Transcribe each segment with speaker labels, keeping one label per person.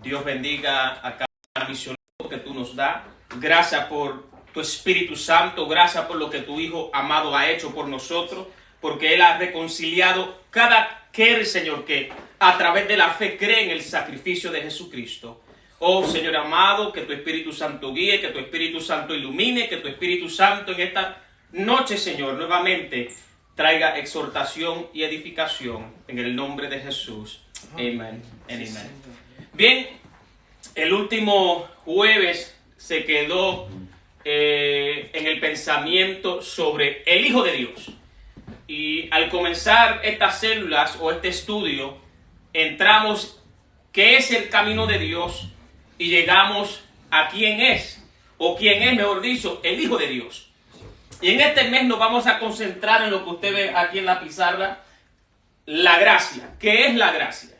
Speaker 1: Dios bendiga a cada misionero que tú nos das. Gracias por tu Espíritu Santo. Gracias por lo que tu Hijo amado ha hecho por nosotros. Porque Él ha reconciliado cada aquel, Señor, que a través de la fe cree en el sacrificio de Jesucristo. Oh, Señor amado, que tu Espíritu Santo guíe, que tu Espíritu Santo ilumine, que tu Espíritu Santo en esta noche, Señor, nuevamente traiga exhortación y edificación en el nombre de Jesús. Amén. Amén. Bien, el último jueves se quedó en el pensamiento sobre el Hijo de Dios. Y al comenzar estas células o este estudio, entramos qué es el camino de Dios y llegamos a quién es, o quién es, mejor dicho, el Hijo de Dios. Y en este mes nos vamos a concentrar en lo que usted ve aquí en la pizarra, la gracia. ¿Qué es la gracia?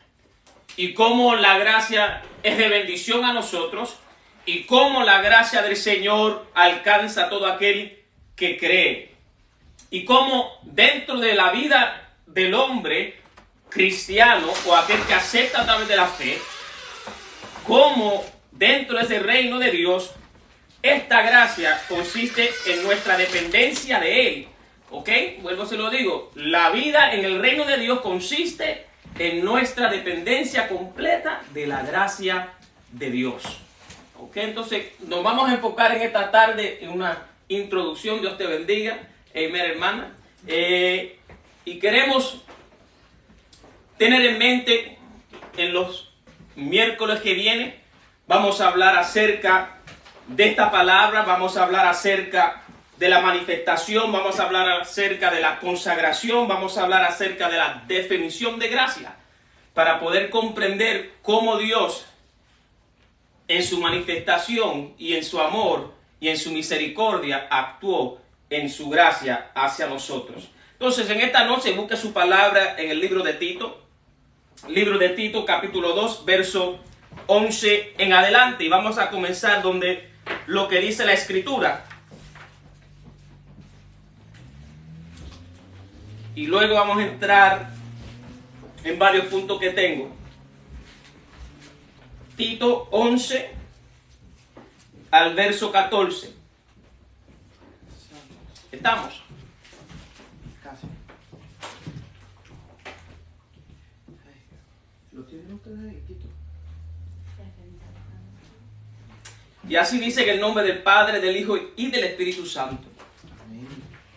Speaker 1: Y cómo la gracia es de bendición a nosotros y cómo la gracia del Señor alcanza a todo aquel que cree. Y cómo dentro de la vida del hombre cristiano o aquel que acepta a través de la fe, cómo dentro de ese reino de Dios, esta gracia consiste en nuestra dependencia de Él. ¿Ok? Vuelvo, se lo digo. La vida en el reino de Dios consiste en nuestra dependencia completa de la gracia de Dios. ¿Ok? Entonces, nos vamos a enfocar en esta tarde en una introducción. Dios te bendiga. Amén, hermana. Y queremos tener en mente en los miércoles que vienen, vamos a hablar acerca de esta palabra, vamos a hablar acerca de la manifestación, vamos a hablar acerca de la consagración, vamos a hablar acerca de la definición de gracia, para poder comprender cómo Dios en su manifestación y en su amor y en su misericordia actuó en su gracia hacia nosotros. Entonces, en esta noche busque su palabra en el libro de Tito, capítulo 2, verso 11 en adelante, y vamos a comenzar donde lo que dice la Escritura. Y luego vamos a entrar en varios puntos que tengo. Tito 11 al verso 14. ¿Estamos?
Speaker 2: Casi. ¿Lo tienen ustedes ahí, Tito?
Speaker 1: Y así dice en el nombre del Padre, del Hijo y del Espíritu Santo.
Speaker 2: Amén.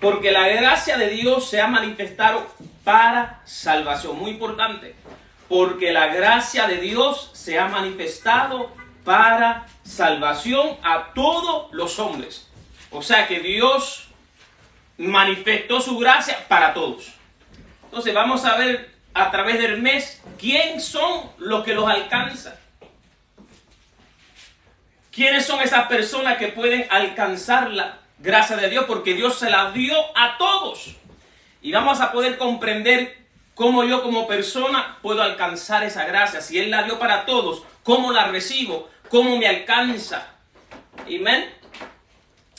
Speaker 1: Porque la gracia de Dios se ha manifestado para salvación. Muy importante. Porque la gracia de Dios se ha manifestado para salvación a todos los hombres. O sea que Dios manifestó su gracia para todos. Entonces vamos a ver a través del mes quién son los que los alcanzan. ¿Quiénes son esas personas que pueden alcanzar la gracia de Dios? Porque Dios se la dio a todos. Y vamos a poder comprender cómo yo como persona puedo alcanzar esa gracia. Si Él la dio para todos, ¿cómo la recibo? ¿Cómo me alcanza? Amén.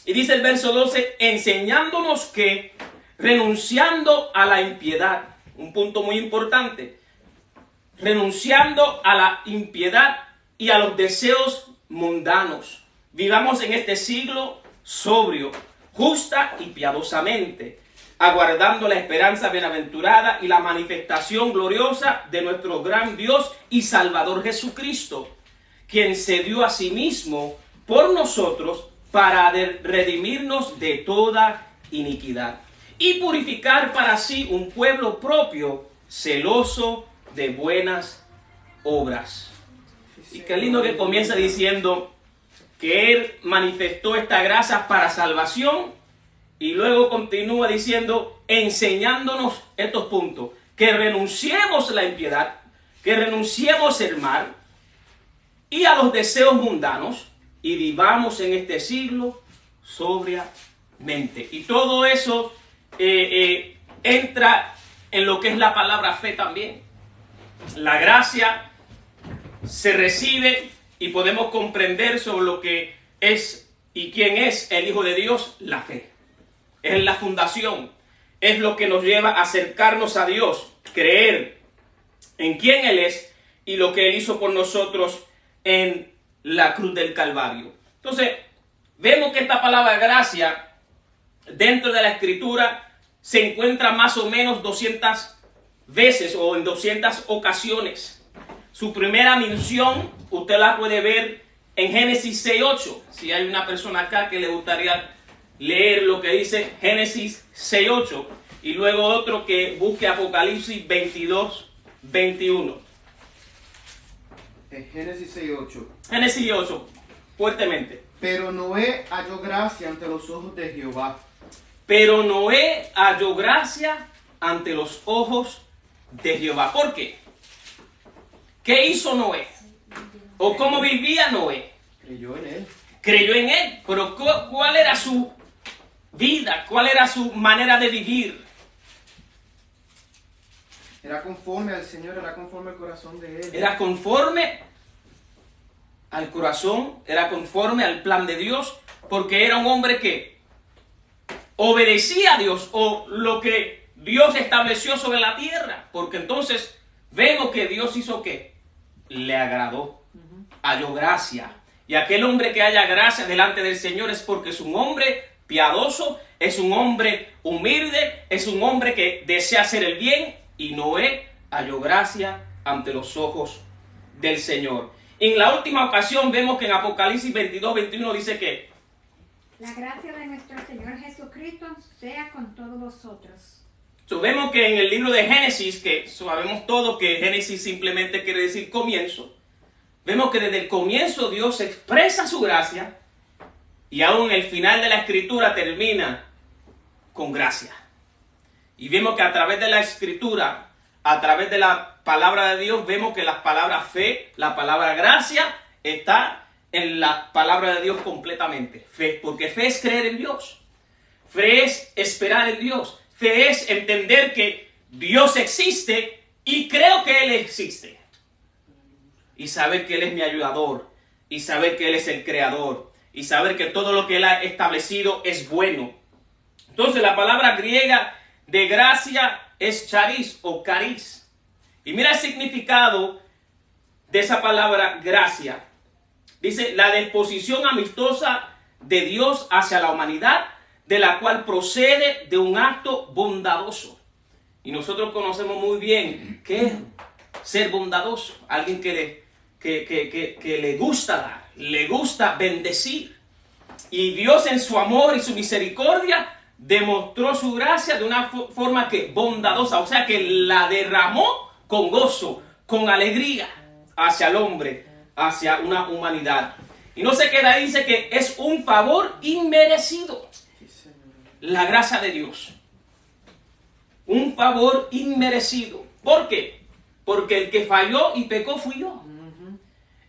Speaker 1: Y dice el verso 12, enseñándonos que renunciando a la impiedad, un punto muy importante, renunciando a la impiedad y a los deseos mundanos, vivamos en este siglo sobrio, justa y piadosamente, aguardando la esperanza bienaventurada y la manifestación gloriosa de nuestro gran Dios y Salvador Jesucristo, quien se dio a sí mismo por nosotros para redimirnos de toda iniquidad y purificar para sí un pueblo propio, celoso de buenas obras. Y qué lindo que comienza diciendo que Él manifestó esta gracia para salvación, y luego continúa diciendo, enseñándonos estos puntos, que renunciemos a la impiedad, que renunciemos al mal y a los deseos mundanos, y vivamos en este siglo sobriamente. Y todo eso entra en lo que es la palabra fe también. La gracia se recibe y podemos comprender sobre lo que es y quién es el Hijo de Dios, la fe. Es la fundación, es lo que nos lleva a acercarnos a Dios, creer en quién Él es y lo que Él hizo por nosotros en la cruz del Calvario. Entonces, vemos que esta palabra gracia dentro de la Escritura se encuentra más o menos 200 veces o en 200 ocasiones. Su primera mención usted la puede ver en Génesis 6:8. Si hay una persona acá que le gustaría leer lo que dice Génesis 6:8 y luego otro que busque Apocalipsis 22:21.
Speaker 2: Génesis 6:8.
Speaker 1: Génesis 8, fuertemente.
Speaker 2: Pero Noé halló gracia ante los ojos de Jehová.
Speaker 1: Pero Noé halló gracia ante los ojos de Jehová. ¿Por qué? ¿Qué hizo Noé? ¿O cómo vivía Noé?
Speaker 2: Creyó en él.
Speaker 1: Creyó en él, pero ¿cuál era su vida? ¿Cuál era su manera de vivir?
Speaker 2: Era conforme al Señor, era conforme al corazón de él.
Speaker 1: Era conforme al corazón, era conforme al plan de Dios, porque era un hombre que obedecía a Dios o lo que Dios estableció sobre la tierra, porque entonces vemos que Dios hizo ¿qué? Le agradó, halló gracia. Y aquel hombre que haya gracia delante del Señor es porque es un hombre piadoso, es un hombre humilde, es un hombre que desea hacer el bien, y Noé halló gracia ante los ojos del Señor. En la última ocasión vemos que en Apocalipsis 22:21 dice que
Speaker 3: la gracia de nuestro Señor Jesucristo sea con todos vosotros.
Speaker 1: Vemos que en el libro de Génesis, que sabemos todos que Génesis simplemente quiere decir comienzo, vemos que desde el comienzo Dios expresa su gracia y aún el final de la Escritura termina con gracia. Y vemos que a través de la Escritura, a través de la palabra de Dios, vemos que la palabra fe, la palabra gracia, está en la palabra de Dios completamente. Fe, porque fe es creer en Dios. Fe es esperar en Dios. Fe es entender que Dios existe y creo que Él existe. Y saber que Él es mi ayudador. Y saber que Él es el creador. Y saber que todo lo que Él ha establecido es bueno. Entonces la palabra griega de gracia es charis o caris. Y mira el significado de esa palabra gracia. Dice, la disposición amistosa de Dios hacia la humanidad, de la cual procede de un acto bondadoso. Y nosotros conocemos muy bien qué es ser bondadoso. Alguien que le gusta dar, le gusta bendecir. Y Dios en su amor y su misericordia demostró su gracia de una forma que bondadosa, o sea que la derramó con gozo, con alegría hacia el hombre, hacia una humanidad. Y no se queda ahí, dice que es un favor inmerecido. La gracia de Dios. Un favor inmerecido. ¿Por qué? Porque el que falló y pecó fui yo.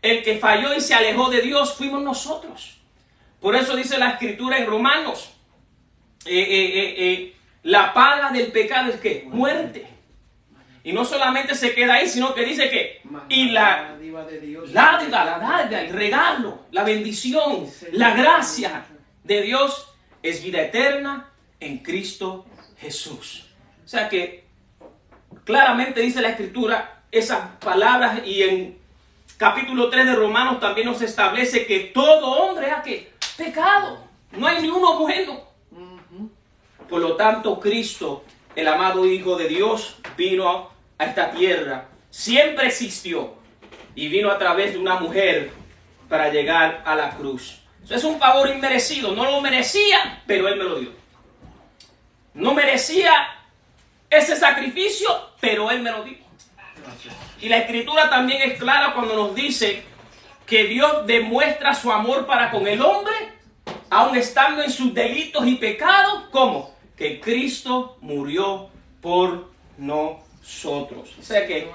Speaker 1: El que falló y se alejó de Dios fuimos nosotros. Por eso dice la Escritura en Romanos, la paga del pecado es ¿qué? Muerte. Y no solamente se queda ahí, sino que dice que y la dádiva, el regalo, la bendición, la gracia de Dios es vida eterna en Cristo Jesús. O sea que claramente dice la Escritura esas palabras, y en capítulo 3 de Romanos también nos establece que todo hombre ha ¿qué? Pecado. No hay ni uno bueno. Por lo tanto, Cristo, el amado Hijo de Dios, vino a esta tierra. Siempre existió y vino a través de una mujer para llegar a la cruz. Eso es un favor inmerecido. No lo merecía, pero Él me lo dio. No merecía ese sacrificio, pero Él me lo dio. Y la Escritura también es clara cuando nos dice que Dios demuestra su amor para con el hombre, aun estando en sus delitos y pecados. ¿Cómo? Que Cristo murió por nosotros. O sea que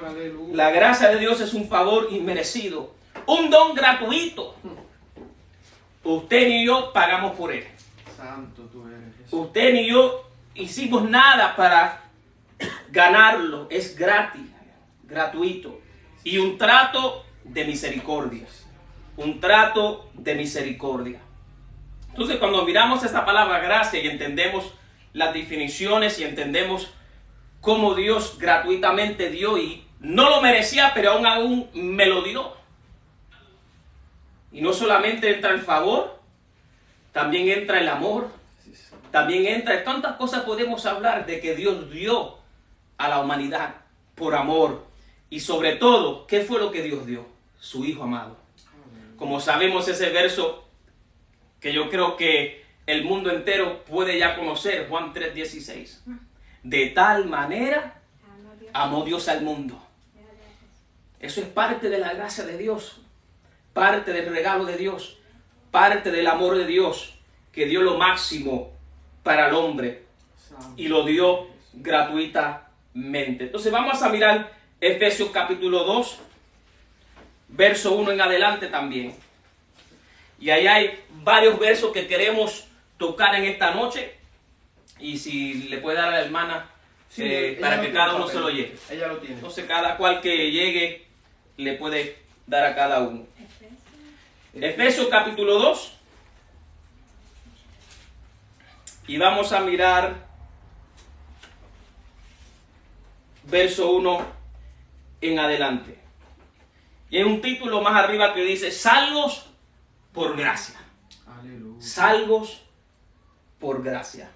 Speaker 1: la gracia de Dios es un favor inmerecido, un don gratuito. Usted ni yo pagamos por él.
Speaker 2: Santo tú eres, Jesús.
Speaker 1: Usted ni yo hicimos nada para ganarlo. Es gratis, gratuito. Y un trato de misericordia. Un trato de misericordia. Entonces, cuando miramos esta palabra gracia y entendemos las definiciones y entendemos cómo Dios gratuitamente dio y no lo merecía, pero aún me lo dio. Y no solamente entra el favor, también entra el amor, también entra, tantas cosas podemos hablar de que Dios dio a la humanidad por amor. Y sobre todo, ¿qué fue lo que Dios dio? Su Hijo amado. Como sabemos ese verso que yo creo que el mundo entero puede ya conocer, Juan 3:16. De tal manera amó Dios al mundo. Eso es parte de la gracia de Dios, parte del regalo de Dios, parte del amor de Dios, que dio lo máximo para el hombre y lo dio gratuitamente. Entonces vamos a mirar Efesios capítulo 2, verso 1 en adelante también. Y ahí hay varios versos que queremos tocar en esta noche. Y si le puede dar a la hermana para que cada uno se lo lleve.
Speaker 2: Ella lo tiene.
Speaker 1: Entonces cada cual que llegue le puede dar a cada uno. Efesios capítulo 2. Y vamos a mirar verso 1 en adelante. Y hay un título más arriba que dice salvos por gracia.
Speaker 2: Aleluya.
Speaker 1: Salvos por gracia.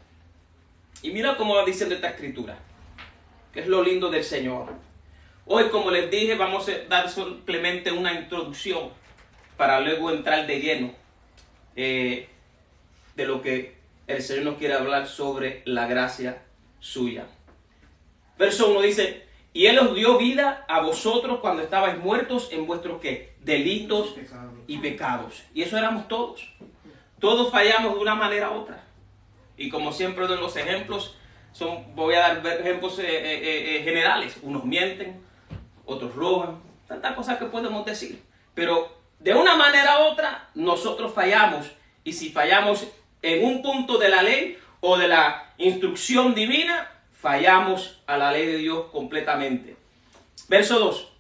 Speaker 1: Y mira cómo va diciendo esta escritura, que es lo lindo del Señor. Hoy, como les dije, vamos a dar simplemente una introducción para luego entrar de lleno de lo que el Señor nos quiere hablar sobre la gracia suya. Verso 1 dice, y Él os dio vida a vosotros cuando estabais muertos en vuestros ¿qué? Delitos y pecados. Y eso éramos todos. Todos fallamos de una manera u otra. Y como siempre doy los ejemplos, voy a dar ejemplos generales. Unos mienten, otros roban, tantas cosas que podemos decir. Pero de una manera u otra, nosotros fallamos. Y si fallamos en un punto de la ley o de la instrucción divina, fallamos a la ley de Dios completamente. Verso 2.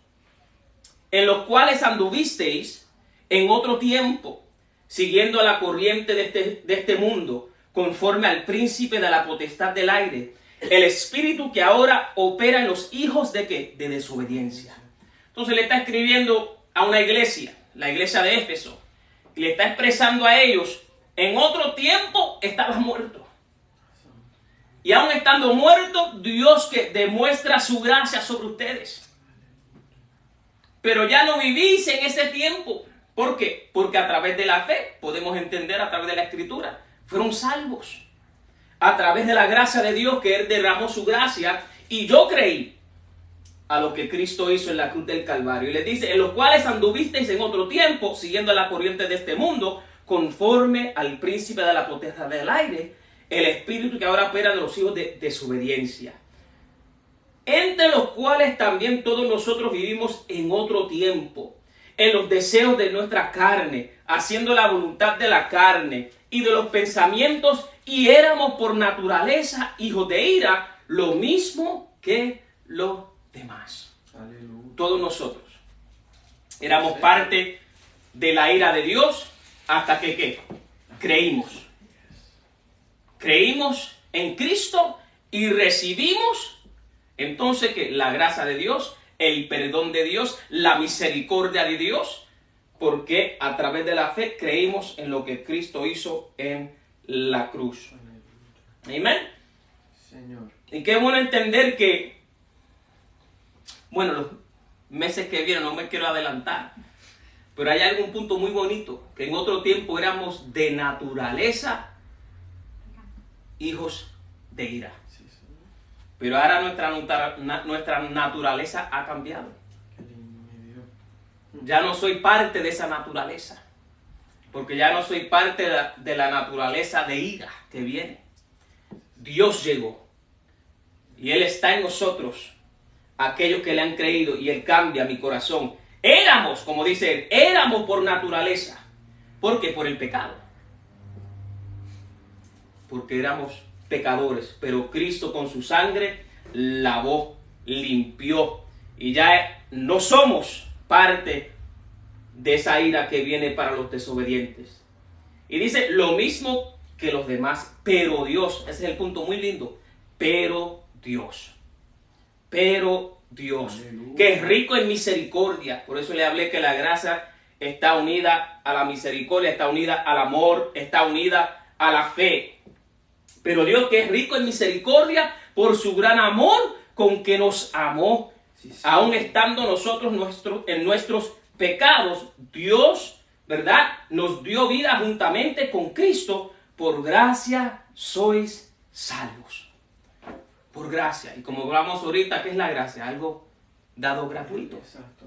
Speaker 1: En los cuales anduvisteis en otro tiempo, siguiendo la corriente de este mundo, conforme al príncipe de la potestad del aire, el espíritu que ahora opera en los hijos de ¿qué? De desobediencia. Entonces le está escribiendo a una iglesia, la iglesia de Éfeso, y le está expresando a ellos, en otro tiempo estabas muerto. Y aún estando muerto, Dios que demuestra su gracia sobre ustedes. Pero ya no vivís en ese tiempo. ¿Por qué? Porque a través de la fe, podemos entender a través de la Escritura, fueron salvos. A través de la gracia de Dios, que Él derramó su gracia. Y yo creí a lo que Cristo hizo en la cruz del Calvario. Y les dice, en los cuales anduvisteis en otro tiempo, siguiendo la corriente de este mundo, conforme al príncipe de la potestad del aire, el espíritu que ahora opera en los hijos de desobediencia, entre los cuales también todos nosotros vivimos en otro tiempo, en los deseos de nuestra carne, haciendo la voluntad de la carne y de los pensamientos, y éramos por naturaleza hijos de ira, lo mismo que los demás.
Speaker 2: Aleluya.
Speaker 1: Todos nosotros éramos parte de la ira de Dios hasta que ¿qué? Creímos. Creímos en Cristo y recibimos entonces que la gracia de Dios, el perdón de Dios, la misericordia de Dios, porque a través de la fe creímos en lo que Cristo hizo en la cruz. Amén.
Speaker 2: Señor.
Speaker 1: Y qué bueno entender que, bueno, los meses que vienen no me quiero adelantar, pero hay algún punto muy bonito, que en otro tiempo éramos de naturaleza hijos de ira.
Speaker 2: Sí, Señor.
Speaker 1: Pero ahora nuestra naturaleza ha cambiado.
Speaker 2: Qué lindo, mi Dios.
Speaker 1: Ya no soy parte de esa naturaleza. Porque ya no soy parte de la naturaleza de ira que viene. Dios llegó. Y Él está en nosotros. Aquellos que le han creído. Y Él cambia mi corazón. Éramos, como dice Él, éramos por naturaleza. ¿Por qué? Por el pecado. Porque éramos pecadores, pero Cristo con su sangre lavó, limpió, y ya no somos parte de esa ira que viene para los desobedientes. Y dice lo mismo que los demás, pero Dios, ese es el punto muy lindo, pero Dios,
Speaker 2: Aleluya.
Speaker 1: que es rico en misericordia. Por eso le hablé que la gracia está unida a la misericordia, está unida al amor, está unida a la fe. Pero Dios, que es rico en misericordia, por su gran amor con que nos amó, aun estando nosotros en nuestros pecados, Dios, ¿verdad?, nos dio vida juntamente con Cristo. Por gracia sois salvos. Por gracia. Y como hablamos ahorita, ¿qué es la gracia? Algo dado gratuito.
Speaker 2: Exacto.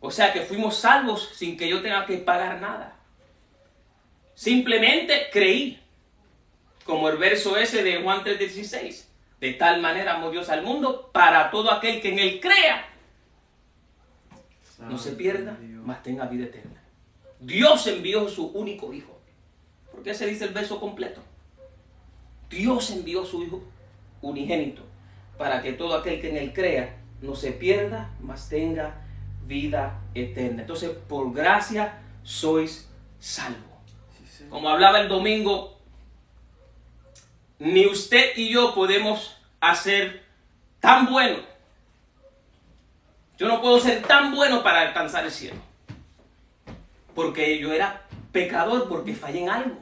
Speaker 1: O sea que fuimos salvos sin que yo tenga que pagar nada. Simplemente creí. Como el verso ese de Juan 3:16. De tal manera amó Dios al mundo, para todo aquel que en él crea, no se pierda, mas tenga vida eterna. Dios envió su único hijo. ¿Por qué se dice el verso completo? Dios envió su hijo unigénito, para que todo aquel que en él crea no se pierda, mas tenga vida eterna. Entonces, por gracia sois salvos. Como hablaba el domingo, ni usted y yo podemos hacer tan bueno. Yo no puedo ser tan bueno para alcanzar el cielo. Porque yo era pecador, porque fallé en algo.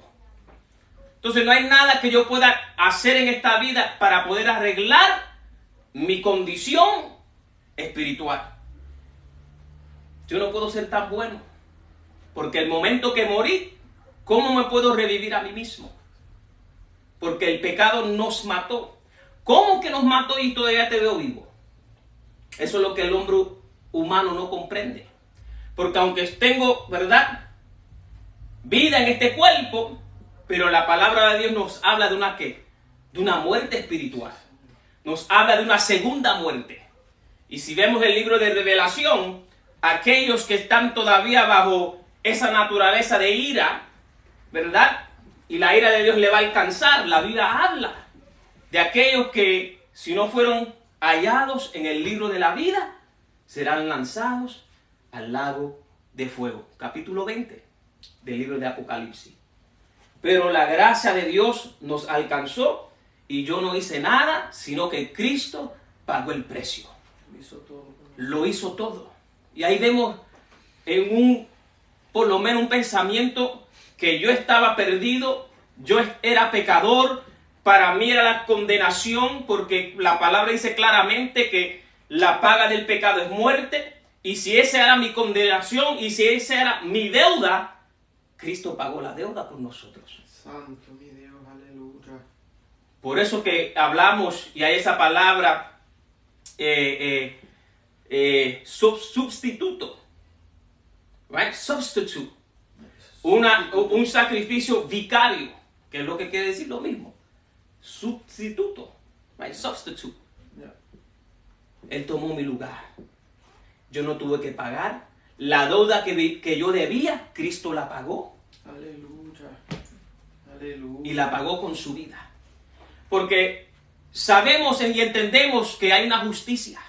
Speaker 1: Entonces no hay nada que yo pueda hacer en esta vida para poder arreglar mi condición espiritual. Yo no puedo ser tan bueno. Porque el momento que morí, ¿cómo me puedo revivir a mí mismo? Porque el pecado nos mató. ¿Cómo que nos mató y todavía te veo vivo? Eso es lo que el hombre humano no comprende. Porque aunque tengo, ¿verdad?, vida en este cuerpo, pero la palabra de Dios nos habla de una ¿qué? De una muerte espiritual. Nos habla de una segunda muerte. Y si vemos el libro de Revelación, aquellos que están todavía bajo esa naturaleza de ira, ¿verdad?, y la ira de Dios le va a alcanzar. La Biblia habla de aquellos que, si no fueron hallados en el libro de la vida, serán lanzados al lago de fuego. Capítulo 20 del libro de Apocalipsis. Pero la gracia de Dios nos alcanzó y yo no hice nada, sino que Cristo pagó el precio. Lo hizo todo. Y ahí vemos por lo menos un pensamiento que yo estaba perdido, yo era pecador, para mí era la condenación, porque la palabra dice claramente que la paga del pecado es muerte, y si esa era mi condenación, y si esa era mi deuda, Cristo pagó la deuda por nosotros.
Speaker 2: Santo mi Dios, aleluya.
Speaker 1: Por eso que hablamos, y hay esa palabra, sustituto, right? Substitute. Un sacrificio vicario, que es lo que quiere decir lo mismo. Sustituto, right? Substitute.
Speaker 2: Yeah.
Speaker 1: Él tomó mi lugar. Yo no tuve que pagar. La deuda que yo debía, Cristo la pagó.
Speaker 2: Aleluya. Aleluya.
Speaker 1: Y la pagó con su vida. Porque sabemos y entendemos que hay una justicia.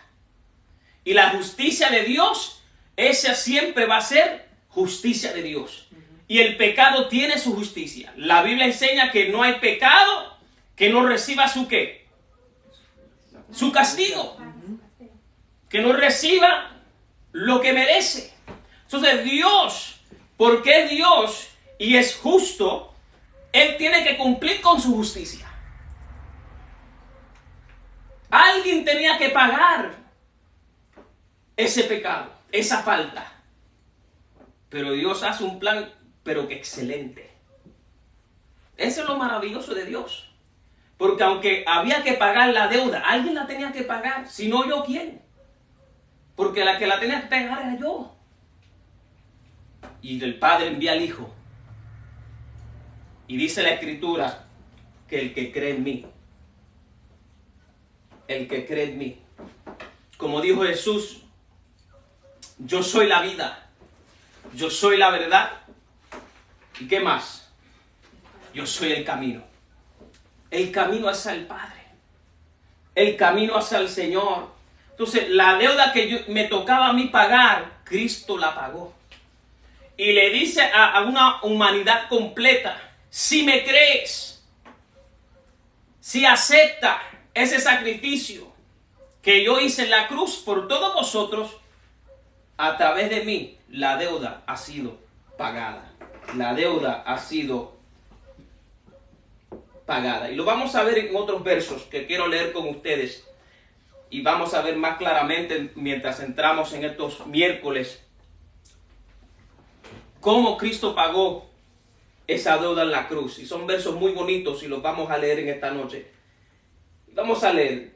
Speaker 1: Y la justicia de Dios, esa siempre va a ser justicia de Dios. Y el pecado tiene su justicia. La Biblia enseña que no hay pecado que no reciba su ¿qué? Su castigo. Que no reciba lo que merece. Entonces Dios, porque es Dios y es justo, Él tiene que cumplir con su justicia. Alguien tenía que pagar ese pecado, esa falta. Pero Dios hace un plan, pero que excelente. Eso es lo maravilloso de Dios. Porque aunque había que pagar la deuda, alguien la tenía que pagar. Si no, ¿yo quién? Porque la que la tenía que pagar era yo. Y el Padre envía al Hijo. Y dice la Escritura que el que cree en mí, el que cree en mí, como dijo Jesús, yo soy la vida, yo soy la verdad, ¿y qué más? Yo soy el camino. El camino hacia el Padre, el camino hacia el Señor. Entonces, la deuda que me tocaba a mí pagar, Cristo la pagó. Y le dice a una humanidad completa, si me crees, si acepta ese sacrificio que yo hice en la cruz por todos vosotros, a través de mí, la deuda ha sido pagada. La deuda ha sido pagada. Y lo vamos a ver en otros versos que quiero leer con ustedes. Y vamos a ver más claramente mientras entramos en estos miércoles cómo Cristo pagó esa deuda en la cruz. Y son versos muy bonitos y los vamos a leer en esta noche. Vamos a leer.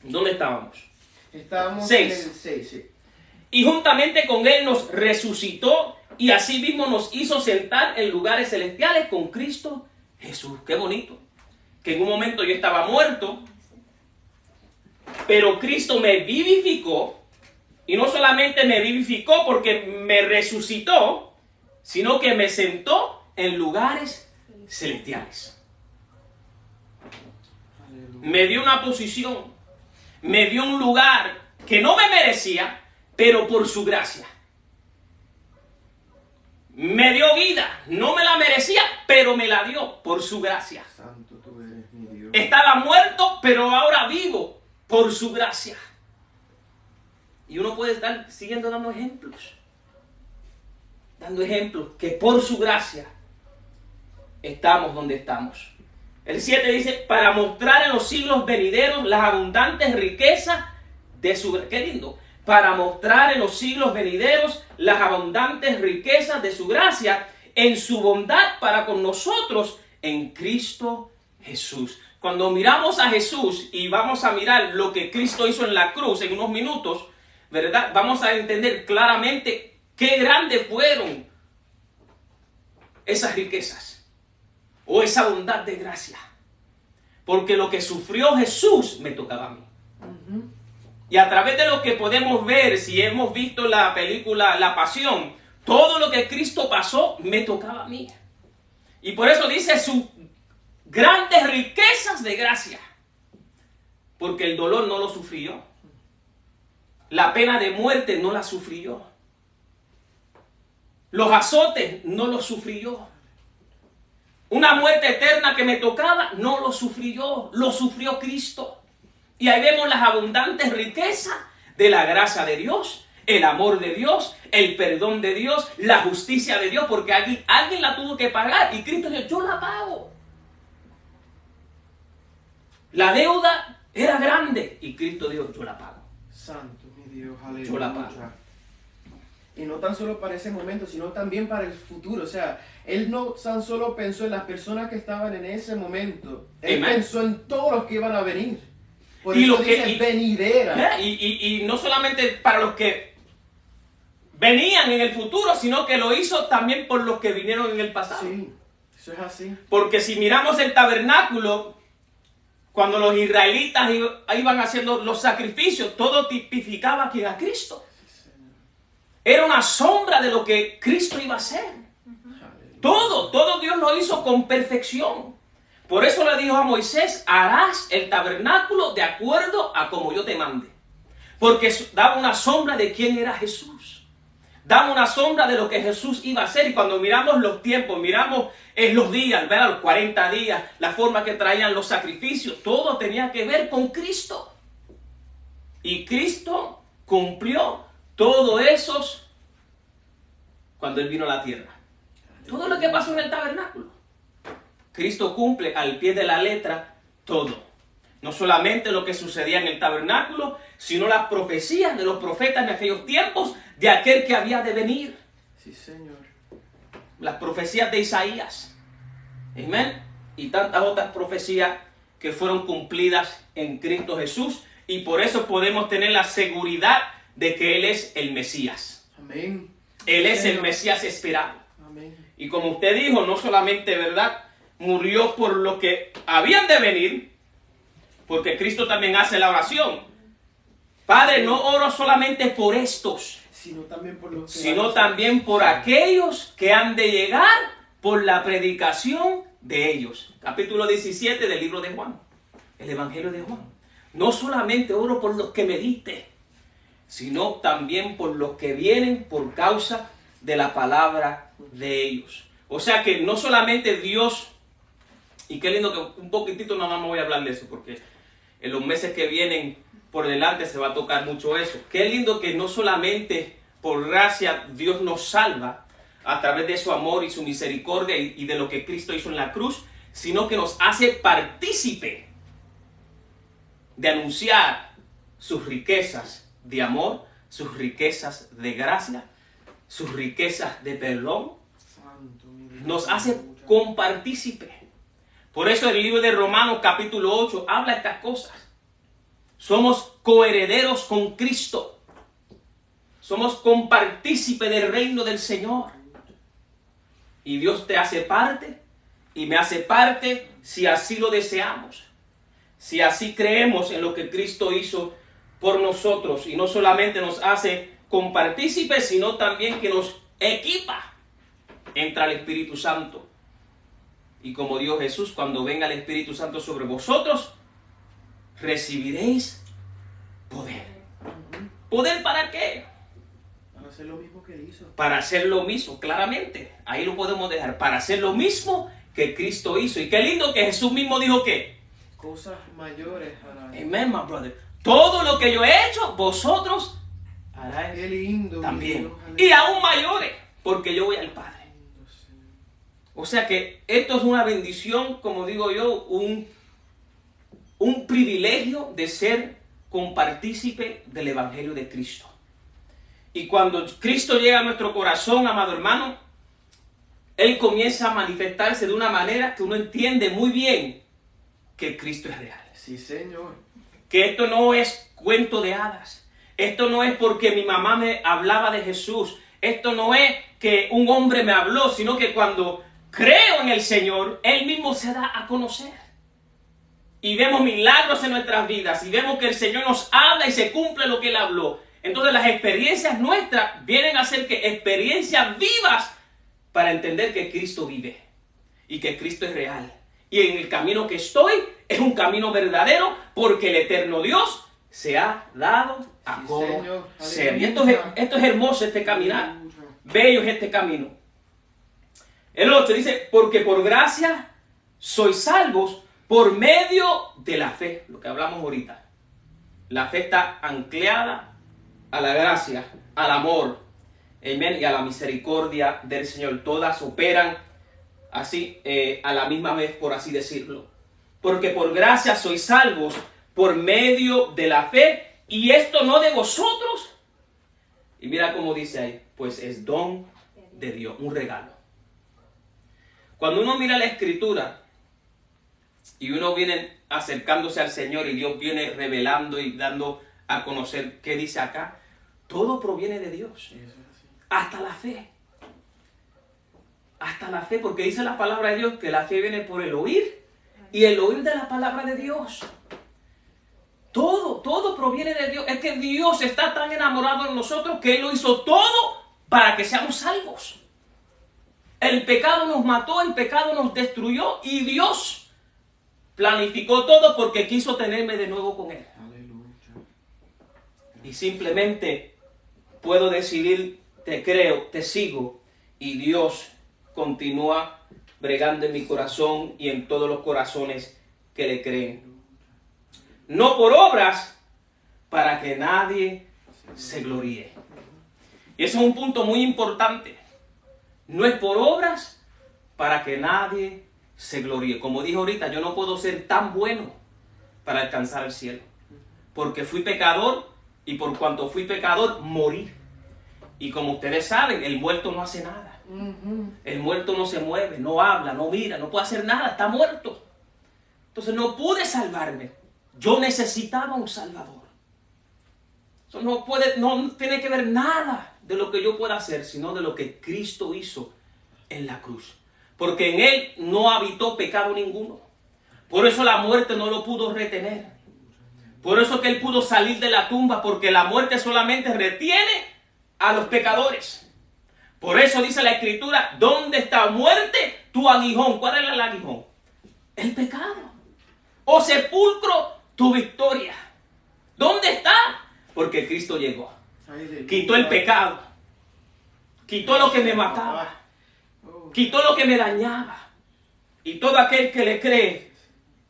Speaker 1: ¿Dónde estábamos?
Speaker 2: Estábamos
Speaker 1: 6.
Speaker 2: en el 6, sí.
Speaker 1: Y juntamente con Él nos resucitó y asimismo nos hizo sentar en lugares celestiales con Cristo Jesús. Qué bonito. Que en un momento yo estaba muerto, pero Cristo me vivificó. Y no solamente me vivificó porque me resucitó, sino que me sentó en lugares celestiales. Me dio una posición, me dio un lugar que no me merecía, pero por su gracia. Me dio vida, no me la merecía, pero me la dio por su gracia.
Speaker 2: Santo tú eres mi Dios.
Speaker 1: Estaba muerto, pero ahora vivo por su gracia. Y uno puede estar siguiendo dando ejemplos. Dando ejemplos que por su gracia estamos donde estamos. El 7 dice, para mostrar en los siglos venideros las abundantes riquezas de su gracia. Qué lindo. Para mostrar en los siglos venideros las abundantes riquezas de su gracia en su bondad para con nosotros en Cristo Jesús. Cuando miramos a Jesús y vamos a mirar lo que Cristo hizo en la cruz en unos minutos, ¿verdad? Vamos a entender claramente qué grandes fueron esas riquezas o esa bondad de gracia. Porque lo que sufrió Jesús me tocaba a mí. Y a través de lo que podemos ver, si hemos visto la película La Pasión, todo lo que Cristo pasó me tocaba a mí. Y por eso dice sus grandes riquezas de gracia. Porque el dolor no lo sufrió. La pena de muerte no la sufrió. Los azotes no los sufrió. Una muerte eterna que me tocaba no lo sufrió. Lo sufrió Cristo. Y ahí vemos las abundantes riquezas de la gracia de Dios, el amor de Dios, el perdón de Dios, la justicia de Dios, porque alguien la tuvo que pagar y Cristo dijo, yo la pago. La deuda era grande y Cristo dijo, yo la pago.
Speaker 2: Santo mi Dios, aleluya.
Speaker 1: Yo la pago.
Speaker 2: Y no tan solo para ese momento, sino también para el futuro. O sea, Él no tan solo pensó en las personas que estaban en ese momento. Él
Speaker 1: Amen.
Speaker 2: pensó en todos los que iban a venir. Por
Speaker 1: Y
Speaker 2: eso
Speaker 1: lo que-
Speaker 2: dice
Speaker 1: y-
Speaker 2: venidera.
Speaker 1: Y no solamente para los que venían en el futuro, sino que lo hizo también por los que vinieron en el pasado.
Speaker 2: Sí, eso es así.
Speaker 1: Porque si miramos el tabernáculo, cuando los israelitas iban haciendo los sacrificios, todo tipificaba que era Cristo. Era una sombra de lo que Cristo iba a hacer.
Speaker 2: Aleluya.
Speaker 1: Todo Dios lo hizo con perfección. Por eso le dijo a Moisés, harás el tabernáculo de acuerdo a como yo te mande. Porque daba una sombra de quién era Jesús. Daba una sombra de lo que Jesús iba a hacer. Y cuando miramos los tiempos, miramos los días, ¿verdad? Los 40 días, la forma que traían los sacrificios, todo tenía que ver con Cristo. Y Cristo cumplió todo eso cuando Él vino a la tierra. Todo lo que pasó en el tabernáculo. Cristo cumple al pie de la letra todo. No solamente lo que sucedía en el tabernáculo, sino las profecías de los profetas en aquellos tiempos de aquel que había de venir.
Speaker 2: Sí, Señor.
Speaker 1: Las profecías de Isaías. Amén. Y tantas otras profecías que fueron cumplidas en Cristo Jesús. Y por eso podemos tener la seguridad de que Él es el Mesías.
Speaker 2: Amén.
Speaker 1: Él es el
Speaker 2: Señor.
Speaker 1: Mesías esperado.
Speaker 2: Amén.
Speaker 1: Y como usted dijo, no solamente, ¿verdad?, murió por lo que habían de venir, porque Cristo también hace la oración. Padre, no oro solamente por estos,
Speaker 2: Sino también por los que
Speaker 1: sino
Speaker 2: van a-
Speaker 1: también por aquellos que han de llegar por la predicación de ellos. Capítulo 17 del libro de Juan, el Evangelio de Juan. No solamente oro por los que me diste, sino también por los que vienen por causa de la palabra de ellos. O sea que no solamente Dios, y qué lindo que un poquitito nada más voy a hablar de eso, porque en los meses que vienen por delante se va a tocar mucho eso. Qué lindo que no solamente por gracia Dios nos salva a través de su amor y su misericordia y de lo que Cristo hizo en la cruz, sino que nos hace partícipe de anunciar sus riquezas de amor, sus riquezas de gracia, sus riquezas de perdón. Nos hace compartícipe. Por eso el libro de Romanos capítulo 8 habla de estas cosas. Somos coherederos con Cristo. Somos compartícipe del reino del Señor. Y Dios te hace parte y me hace parte si así lo deseamos. Si así creemos en lo que Cristo hizo por nosotros. Y no solamente nos hace compartícipes, sino también que nos equipa. Entra el Espíritu Santo. Y como dijo Jesús, cuando venga el Espíritu Santo sobre vosotros, recibiréis poder. ¿Poder para qué?
Speaker 2: Para hacer lo mismo que él hizo.
Speaker 1: Para hacer lo mismo, claramente. Ahí lo podemos dejar. Para hacer lo mismo que Cristo hizo. Y qué lindo que Jesús mismo dijo que
Speaker 2: Cosas mayores harán.
Speaker 1: Amen, my brother. Todo lo que yo he hecho, vosotros haráis
Speaker 2: Qué lindo.
Speaker 1: también.
Speaker 2: Dios,
Speaker 1: Y aún mayores, porque yo voy al Padre. O sea que esto es una bendición, como digo yo, un privilegio de ser compartícipe del Evangelio de Cristo. Y cuando Cristo llega a nuestro corazón, amado hermano, Él comienza a manifestarse de una manera que uno entiende muy bien que Cristo es real.
Speaker 2: Sí, Señor.
Speaker 1: Que esto no es cuento de hadas. Esto no es porque mi mamá me hablaba de Jesús. Esto no es que un hombre me habló, sino que cuando creo en el Señor, Él mismo se da a conocer. Y vemos milagros en nuestras vidas. Y vemos que el Señor nos habla y se cumple lo que Él habló. Entonces las experiencias nuestras vienen a ser que experiencias vivas para entender que Cristo vive. Y que Cristo es real. Y en el camino que estoy es un camino verdadero porque el eterno Dios se ha dado a conocer. Y esto es hermoso, este caminar. Bello es este camino. El 8 dice, porque por gracia sois salvos por medio de la fe. Lo que hablamos ahorita. La fe está anclada a la gracia, al amor, amén, y a la misericordia del Señor. Todas operan así a la misma vez, por así decirlo. Porque por gracia sois salvos por medio de la fe, y esto no de vosotros. Y mira cómo dice ahí, pues es don de Dios, un regalo. Cuando uno mira la Escritura y uno viene acercándose al Señor y Dios viene revelando y dando a conocer qué dice acá, todo proviene de Dios. Hasta la fe. Hasta la fe, porque dice la palabra de Dios que la fe viene por el oír y el oír de la palabra de Dios. Todo proviene de Dios. Es que Dios está tan enamorado de nosotros que Él lo hizo todo para que seamos salvos. El pecado nos mató, el pecado nos destruyó y Dios planificó todo porque quiso tenerme de nuevo con Él. Y simplemente puedo decidir, te creo, te sigo, y Dios continúa bregando en mi corazón y en todos los corazones que le creen. No por obras, para que nadie se gloríe. Y ese es un punto muy importante. No es por obras, para que nadie se gloríe. Como dije ahorita, yo no puedo ser tan bueno para alcanzar el cielo. Porque fui pecador, y por cuanto fui pecador, morí. Y como ustedes saben, el muerto no hace nada. El muerto no se mueve, no habla, no mira, no puede hacer nada, está muerto. Entonces no pude salvarme. Yo necesitaba un Salvador. Eso no tiene que ver nada de lo que yo pueda hacer, sino de lo que Cristo hizo en la cruz. Porque en Él no habitó pecado ninguno. Por eso la muerte no lo pudo retener. Por eso que Él pudo salir de la tumba, porque la muerte solamente retiene a los pecadores. Por eso dice la Escritura, ¿dónde está muerte tu aguijón? ¿Cuál era el aguijón? El pecado. O sepulcro, tu victoria. ¿Dónde está? Porque Cristo llegó. Quitó el pecado. Quitó lo que me mataba. Quitó lo que me dañaba. Y todo aquel que le cree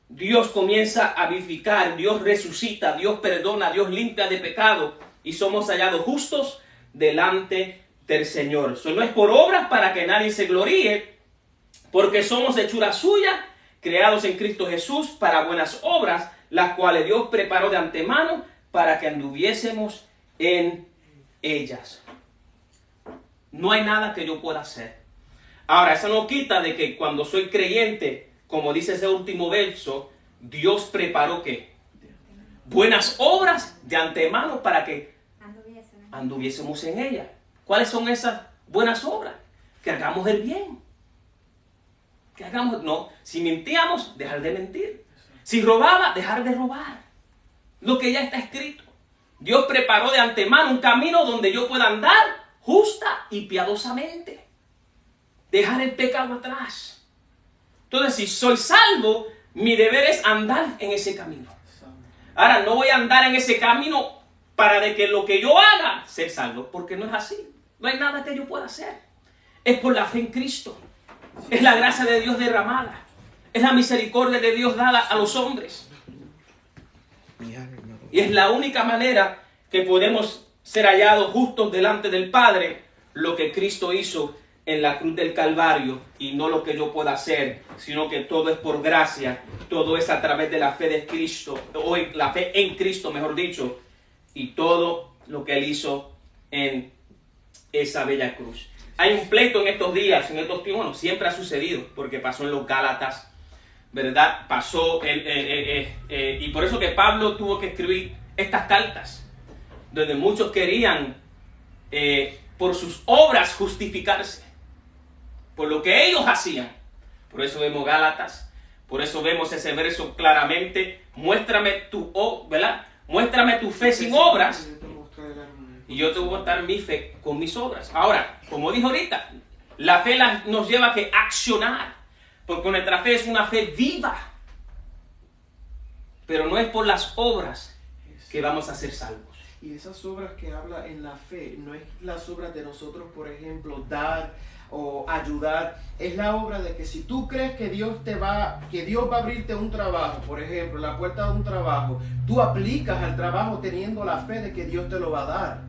Speaker 1: Dios comienza a vivificar, Dios resucita, Dios perdona, Dios limpia de pecado y somos hallados justos delante del Señor. Eso no es por obras para que nadie se gloríe, porque somos hechura suya, creados en Cristo Jesús para buenas obras, las cuales Dios preparó de antemano para que anduviésemos en ellas. No hay nada que yo pueda hacer. Ahora, eso no quita de que cuando soy creyente, como dice ese último verso, Dios preparó ¿qué? Buenas obras de antemano para que anduviésemos en ellas. ¿Cuáles son esas buenas obras? Que hagamos el bien. Que hagamos, no, si mentíamos, dejar de mentir. Si robaba, dejar de robar. Lo que ya está escrito. Dios preparó de antemano un camino donde yo pueda andar justa y piadosamente. Dejar el pecado atrás. Entonces, si soy salvo, mi deber es andar en ese camino. Ahora, no voy a andar en ese camino para de que lo que yo haga sea salvo, porque no es así. No hay nada que yo pueda hacer. Es por la fe en Cristo. Es la gracia de Dios derramada. Es la misericordia de Dios dada a los hombres. Y es la única manera que podemos ser hallados justos delante del Padre, lo que Cristo hizo en la cruz del Calvario, y no lo que yo pueda hacer, sino que todo es por gracia, todo es a través de la fe de Cristo, o la fe en Cristo, mejor dicho, y todo lo que Él hizo en esa bella cruz. Hay un pleito en estos días, en estos tiempos, bueno, siempre ha sucedido, porque pasó en los Gálatas, ¿verdad? Pasó, y por eso que Pablo tuvo que escribir estas cartas, donde muchos querían, por sus obras, justificarse, por lo que ellos hacían. Por eso vemos Gálatas, por eso vemos ese verso claramente, muéstrame tu, ¿verdad? Muéstrame tu fe sin obras, y yo te voy a mostrar mi fe con mis obras. Ahora, como dijo ahorita, la fe nos lleva a que accionar, porque nuestra fe es una fe viva, pero no es por las obras que vamos a ser salvos.
Speaker 2: Y esas obras que habla en la fe, no es las obras de nosotros, por ejemplo, dar o ayudar. Es la obra de que si tú crees que Dios va a abrirte un trabajo, por ejemplo, la puerta de un trabajo, tú aplicas al trabajo teniendo la fe de que Dios te lo va a dar.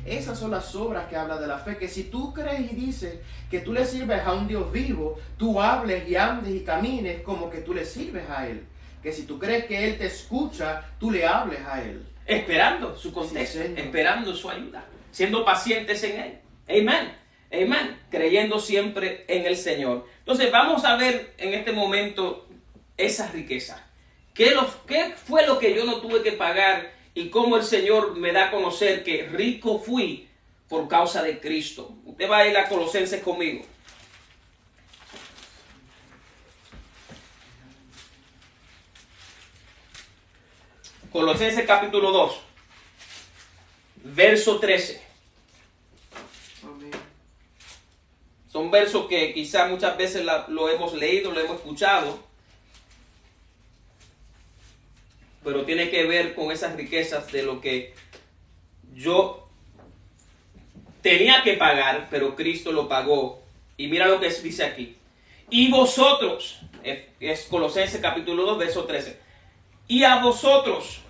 Speaker 2: Esas son las obras que habla de la fe, que si tú crees y dices que tú le sirves a un Dios vivo, tú hables y andes y camines como que tú le sirves a Él. Que si tú crees que Él te escucha, tú le hables a Él.
Speaker 1: Esperando su contexto,
Speaker 2: Sí,
Speaker 1: esperando su ayuda, siendo pacientes en Él. Amén, amén, creyendo siempre en el Señor. Entonces vamos a ver en este momento esa riqueza. ¿Qué fue lo que yo no tuve que pagar y cómo el Señor me da a conocer que rico fui por causa de Cristo? Usted va a ir a Colosenses conmigo. Colosenses capítulo 2, verso 13.
Speaker 2: Amén.
Speaker 1: Son versos que quizá muchas veces lo hemos leído, lo hemos escuchado, pero tiene que ver con esas riquezas de lo que yo tenía que pagar, pero Cristo lo pagó. Y mira lo que dice aquí. Y vosotros, es Colosenses capítulo 2, verso 13. Y a vosotros,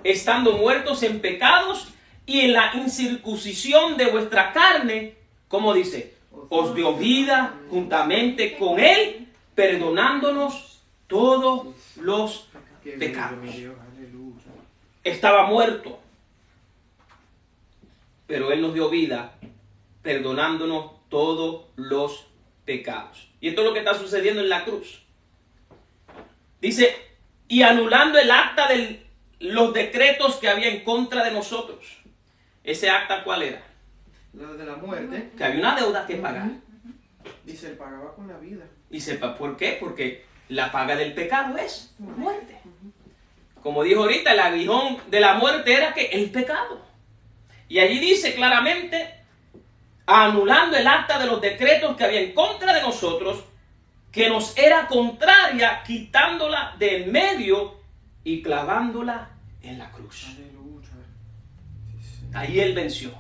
Speaker 1: estando muertos en pecados y en la incircuncisión de vuestra carne, ¿cómo dice? Os dio vida juntamente con Él, perdonándonos todos los pecados. Estaba muerto, pero Él nos dio vida, perdonándonos todos los pecados. Y esto es lo que está sucediendo en la cruz. Dice, y anulando el acta de los decretos que había en contra de nosotros. ¿Ese acta cuál era?
Speaker 2: La de la muerte.
Speaker 1: Que había una deuda que pagar.
Speaker 2: Dice, él pagaba con la vida.
Speaker 1: Y sepa por qué, porque la paga del pecado es muerte. Como dijo ahorita, el aguijón de la muerte era que el pecado. Y allí dice claramente, anulando el acta de los decretos que había en contra de nosotros, que nos era contraria, quitándola de en medio y clavándola en la cruz.
Speaker 2: Aleluya.
Speaker 1: Ahí Él venció.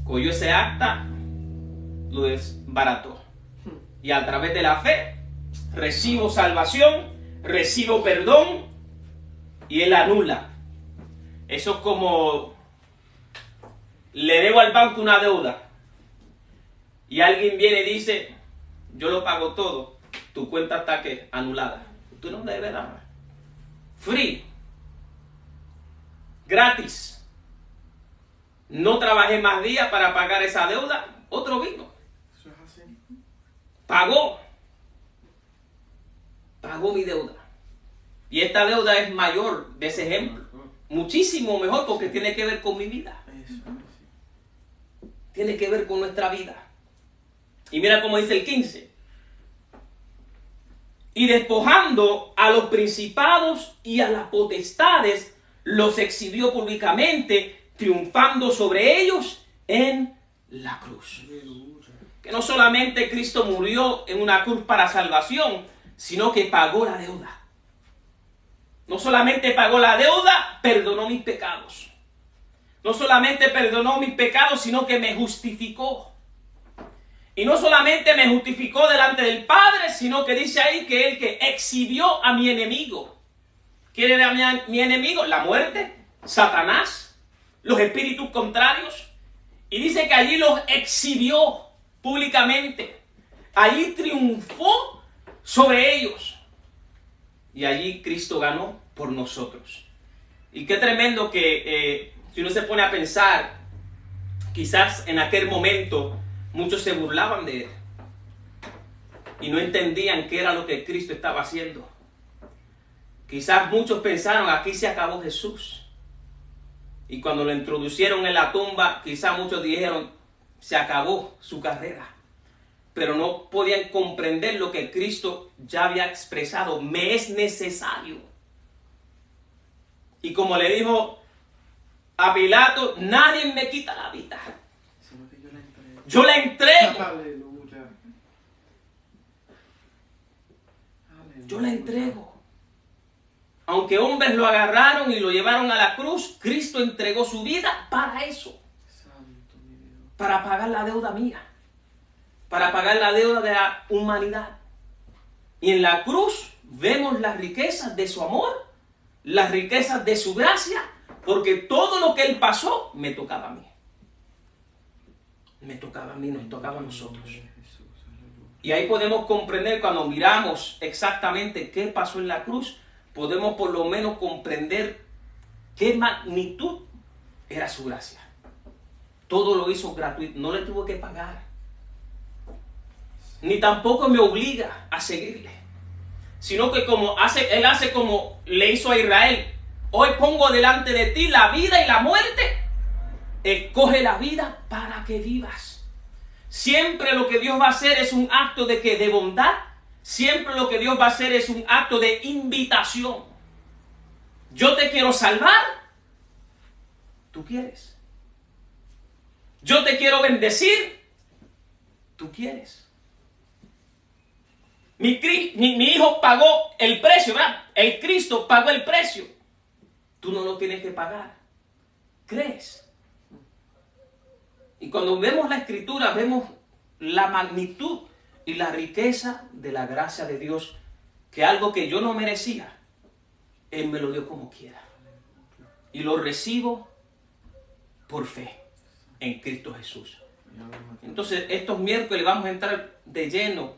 Speaker 1: Cogió ese acta, lo desbarató. Y a través de la fe, recibo salvación, recibo perdón y Él anula. Eso es como le debo al banco una deuda y alguien viene y dice, yo lo pago todo, tu cuenta está que anulada. Tú no me debes nada. Free. Gratis. No trabajé más días para pagar esa deuda, otro vino.
Speaker 2: Eso es así.
Speaker 1: Pagó mi deuda. Y esta deuda es mayor de ese ejemplo. Muchísimo mejor porque tiene que ver con mi vida.
Speaker 2: Eso es así.
Speaker 1: Tiene que ver con nuestra vida. Y mira cómo dice el 15. Y despojando a los principados y a las potestades, los exhibió públicamente, triunfando sobre ellos en la cruz.
Speaker 2: Aleluya.
Speaker 1: Que no solamente Cristo murió en una cruz para salvación, sino que pagó la deuda. No solamente pagó la deuda, perdonó mis pecados. No solamente perdonó mis pecados, sino que me justificó. Y no solamente me justificó delante del Padre, sino que dice ahí que Él que exhibió a mi enemigo. ¿Quién era mi enemigo? La muerte, Satanás, los espíritus contrarios. Y dice que allí los exhibió públicamente. Allí triunfó sobre ellos. Y allí Cristo ganó por nosotros. Y qué tremendo que si uno se pone a pensar, quizás en aquel momento muchos se burlaban de Él. Y no entendían qué era lo que Cristo estaba haciendo. Quizás muchos pensaron, aquí se acabó Jesús. Y cuando lo introducieron en la tumba, quizás muchos dijeron, se acabó su carrera. Pero no podían comprender lo que Cristo ya había expresado. Me es necesario. Y como le dijo a Pilato, nadie me quita la vida.
Speaker 2: Sino que yo la entrego.
Speaker 1: Yo la entrego.
Speaker 2: Aleluya. Aleluya.
Speaker 1: Yo la entrego. Aunque hombres lo agarraron y lo llevaron a la cruz, Cristo entregó su vida para eso.
Speaker 2: Santo mi Dios.
Speaker 1: Para pagar la deuda mía. Para pagar la deuda de la humanidad. Y en la cruz vemos las riquezas de su amor, las riquezas de su gracia, porque todo lo que Él pasó me tocaba a mí. Me tocaba a mí, nos tocaba a nosotros. Y ahí podemos comprender cuando miramos exactamente qué pasó en la cruz, podemos por lo menos comprender qué magnitud era su gracia. Todo lo hizo gratuito, no le tuvo que pagar. Ni tampoco me obliga a seguirle. Sino que Él hace como le hizo a Israel. Hoy pongo delante de ti la vida y la muerte. Escoge la vida para que vivas. Siempre lo que Dios va a hacer es un acto de bondad. Siempre lo que Dios va a hacer es un acto de invitación. Yo te quiero salvar. ¿Tú quieres? Yo te quiero bendecir. ¿Tú quieres? Mi hijo pagó el precio, ¿verdad? El Cristo pagó el precio. Tú no lo tienes que pagar. ¿Crees? Y cuando vemos la Escritura, vemos la magnitud y la riqueza de la gracia de Dios, que algo que yo no merecía, Él me lo dio como quiera. Y lo recibo por fe en Cristo Jesús. Entonces, estos miércoles vamos a entrar de lleno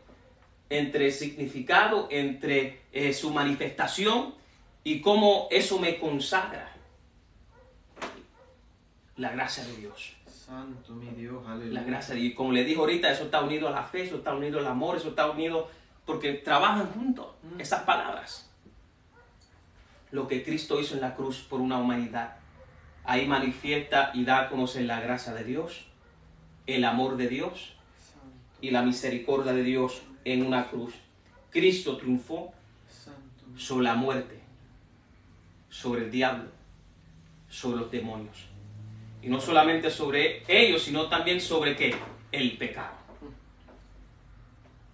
Speaker 1: entre el significado, entre su manifestación y cómo eso me consagra la gracia de Dios.
Speaker 2: Santo mi Dios, aleluya.
Speaker 1: La gracia de Dios. Como le dije ahorita, eso está unido a la fe, eso está unido al amor, eso está unido porque trabajan juntos esas palabras. Lo que Cristo hizo en la cruz por una humanidad, ahí manifiesta y da a conocer la gracia de Dios, el amor de Dios y la misericordia de Dios en una cruz. Cristo triunfó sobre la muerte, sobre el diablo, sobre los demonios. Y no solamente sobre ellos, sino también sobre ¿qué? El pecado.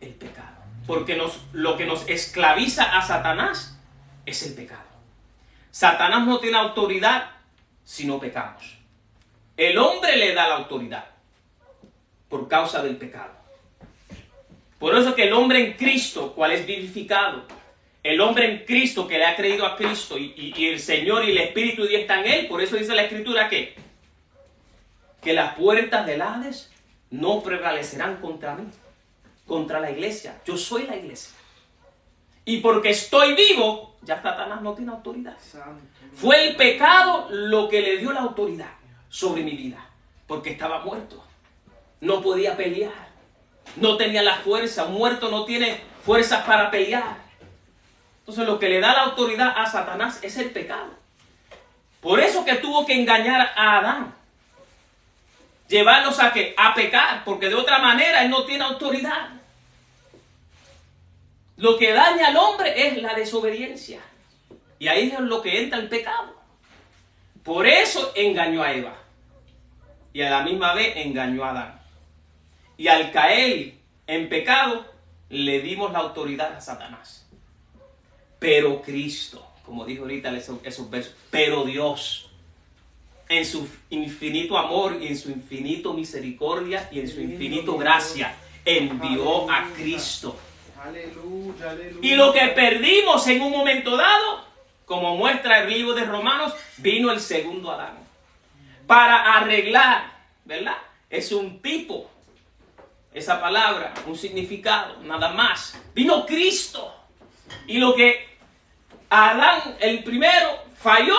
Speaker 1: El pecado. Porque lo que nos esclaviza a Satanás es el pecado. Satanás no tiene autoridad si no pecamos. El hombre le da la autoridad por causa del pecado. Por eso que el hombre en Cristo, cual es vivificado, el hombre en Cristo que le ha creído a Cristo y el Señor y el Espíritu de Dios está en él, por eso dice la Escritura que las puertas del Hades no prevalecerán contra mí, contra la iglesia. Yo soy la iglesia. Y porque estoy vivo, ya Satanás no tiene autoridad. Fue el pecado lo que le dio la autoridad sobre mi vida, porque estaba muerto. No podía pelear. No tenía la fuerza. Un muerto no tiene fuerzas para pelear. Entonces lo que le da la autoridad a Satanás es el pecado. Por eso que tuvo que engañar a Adán. Llevarlos a ¿qué? A pecar, porque de otra manera él no tiene autoridad. Lo que daña al hombre es la desobediencia. Y ahí es lo que entra el pecado. Por eso engañó a Eva. Y a la misma vez engañó a Adán. Y al caer en pecado, le dimos la autoridad a Satanás. Pero Cristo, como dijo ahorita esos versos, pero Dios, en su infinito amor y en su infinito misericordia y en su infinito gracia, envió a Cristo.
Speaker 2: Aleluya, aleluya.
Speaker 1: Y lo que perdimos en un momento dado, como muestra el libro de Romanos, vino el segundo Adán. Para arreglar, ¿verdad? Es un tipo, esa palabra, un significado, nada más. Vino Cristo. Y lo que Adán, el primero, falló,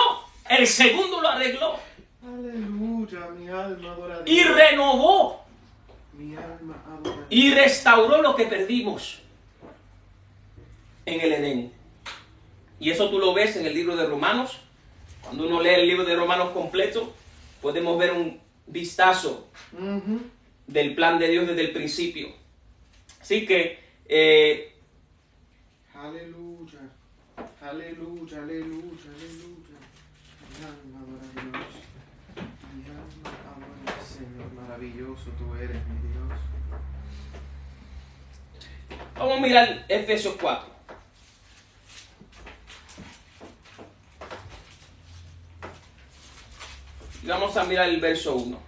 Speaker 1: el segundo lo arregló.
Speaker 2: Aleluya, mi alma adora a Dios.
Speaker 1: Y renovó.
Speaker 2: Mi alma adora a Dios.
Speaker 1: Y restauró lo que perdimos en el Edén. Y eso tú lo ves en el libro de Romanos. Cuando uno lee el libro de Romanos completo, podemos ver un vistazo del plan de Dios desde el principio. Así que
Speaker 2: aleluya, aleluya, aleluya, aleluya. Mi alma adora a Dios. Mi alma adora al Señor. Maravilloso tú eres, mi Dios.
Speaker 1: vamos a mirar Efesios 4. Y vamos a mirar el verso 1.